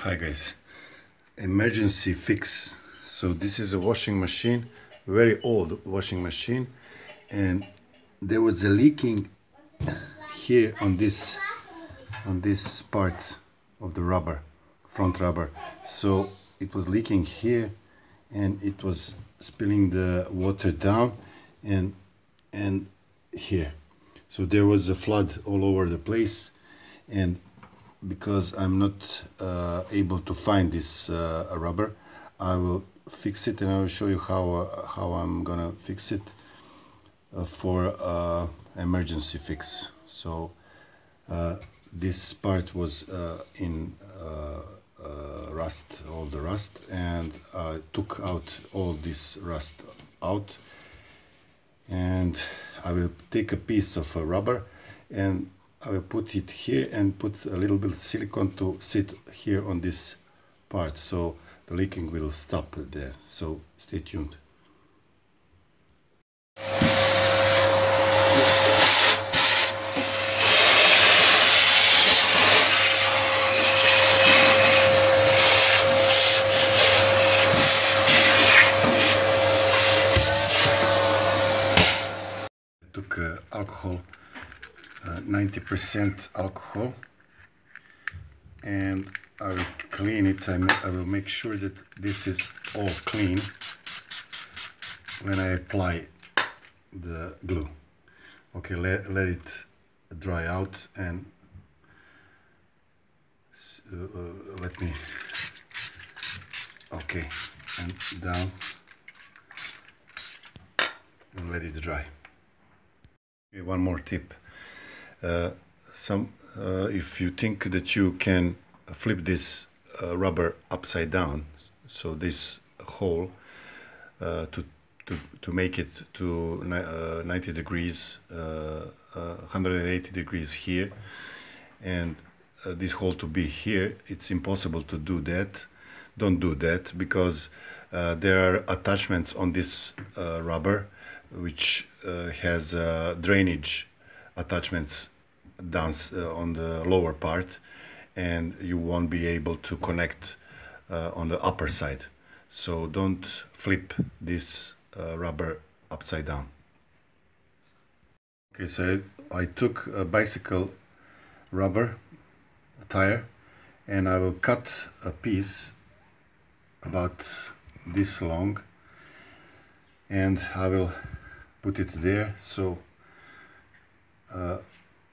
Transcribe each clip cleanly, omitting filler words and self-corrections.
Hi guys, emergency fix. So this is a washing machine, very old washing machine, and there was a leaking here on this part of the rubber, front rubber. So it was leaking here and it was spilling the water down and here. So there was a flood all over the place, and because I'm not able to find this rubber, I will fix it and I will show you how I'm gonna fix it for emergency fix. So this part was in rust, all the rust, and I took out all this rust out, and I will take a piece of rubber and I will put it here and put a little bit of silicone to sit here on this part, so the leaking will stop there. So stay tuned. I took alcohol, 90% alcohol, and I will clean it. I will make sure that this is all clean when I apply the glue. Okay, let it dry out, and let me, okay, and down, and let it dry. Okay, one more tip. If you think that you can flip this rubber upside down, so this hole to make it to 90 degrees, 180 degrees here, and this hole to be here, it's impossible to do that. Don't do that, because there are attachments on this rubber which has drainage attachments down on the lower part, and you won't be able to connect on the upper side. So don't flip this rubber upside down. Okay, so I took a bicycle rubber tire and I will cut a piece about this long, and I will put it there, so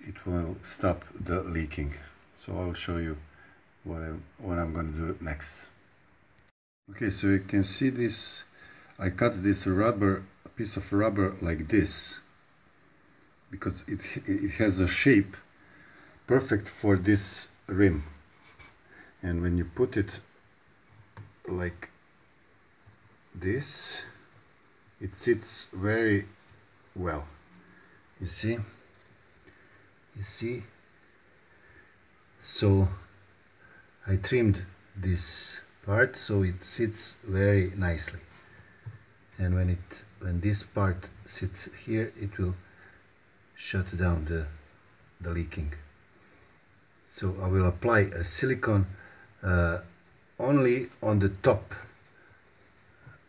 it will stop the leaking. So I'll show you what I'm going to do next. Okay, so you can see this. I cut this rubber, a piece of rubber like this, because it has a shape perfect for this rim, and when you put it like this, it sits very well. You see? So I trimmed this part so it sits very nicely, and when this part sits here, it will shut down the leaking. So I will apply a silicone only on the top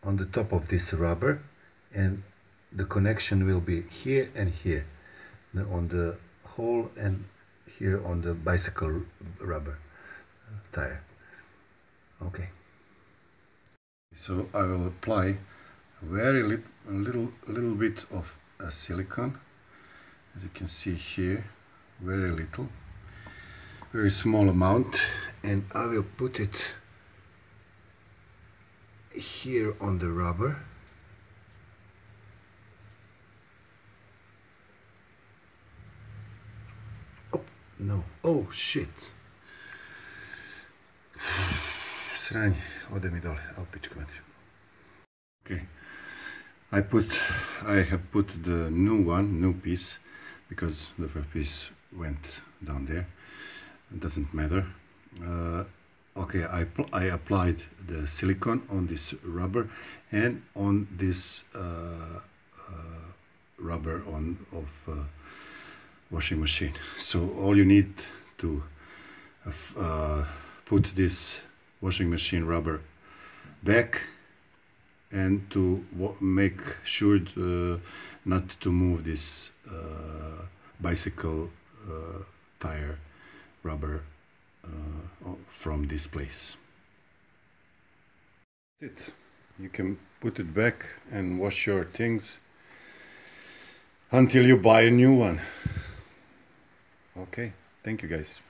of this rubber, and the connection will be here and here, on the hole, and here on the bicycle rubber tire. Okay. So I will apply a little bit of silicone, as you can see here, very little, very small amount, and I will put it here on the rubber. No, oh shit. Sranje, ode mi dole, au pičku matri. Okay, I have put the new piece, because the first piece went down there. It doesn't matter. Okay, I applied the silicone on this rubber and on this rubber of washing machine. So all you need to put this washing machine rubber back, and to make sure not to move this bicycle tire rubber from this place. That's it. You can put it back and wash your things until you buy a new one. Okay, thank you guys.